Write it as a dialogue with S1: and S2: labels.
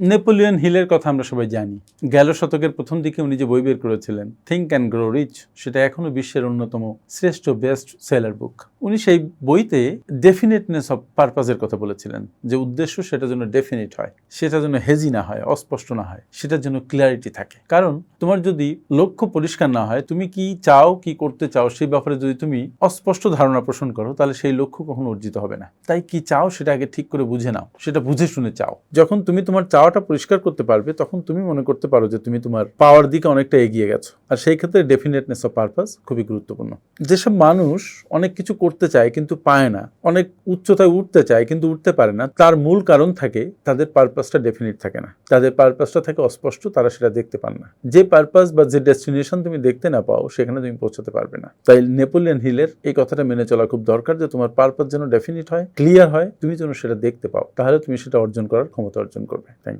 S1: Napoleon হিলের কথা আমরা সবাই জানি। গেল শতকের প্রথম দিকে উনি যে বই বের করেছিলেন থিঙ্ক অ্যান্ড গ্রো রিচ, সেটা এখনো বিশ্বের অন্যতম শ্রেষ্ঠ বেস্ট সেলার বুক। উনি সেই বইতে ডেফিনেটনেস অফ পারপাজের কথা বলেছিলেন, যে উদ্দেশ্য সেটা যেন ডেফিনিট হয়, সেটা যেন হেজি না হয়, অস্পষ্ট না হয়, সেটার জন্য ক্লিয়ারিটি থাকে। কারণ তোমার যদি লক্ষ্য পরিষ্কার না হয়, তুমি কি চাও, কি করতে চাও, সেই ব্যাপারে যদি তুমি অস্পষ্ট ধারণা পোষণ করো, তাহলে সেই লক্ষ্য কখনো অর্জিত হবে না। তাই কি চাও সেটা আগে ঠিক করে বুঝে নাও, সেটা বুঝে শুনে চাও। যখন তুমি তোমার চাওয়াটা পরিষ্কার করতে পারবে, তখন তুমি মনে করতে পারো যে তুমি তোমার পাওয়ার দিকে অনেকটা এগিয়ে গেছো। আর সেই ক্ষেত্রে ডেফিনেটনেস অফ পারপাস খুবই গুরুত্বপূর্ণ। যেসব মানুষ অনেক কিছু করতে চায় কিন্তু পায় না, অনেক উচ্চতায় উঠতে চায় কিন্তু উঠতে পারে না, তার মূল কারণ থাকে তাদের পারপাসটা ডেফিনিট থাকে না, তাদের পারপাসটা থাকে অস্পষ্ট, তারা সেটা দেখতে পান না। যে পারপাস বা যে ডেস্টিনেশন তুমি দেখতে না পাও, সেখানে তুমি পৌঁছাতে পারবে না। তাই নেপোলিয়ন হিলের এই কথাটা মেনে চলা খুব দরকার, যে তোমার পারপাস যেন ডেফিনিট হয়, ক্লিয়ার হয়, তুমি যেন সেটা দেখতে পাও, তাহলে তুমি সেটা অর্জন করার ক্ষমতা অর্জন করবে। Thank you.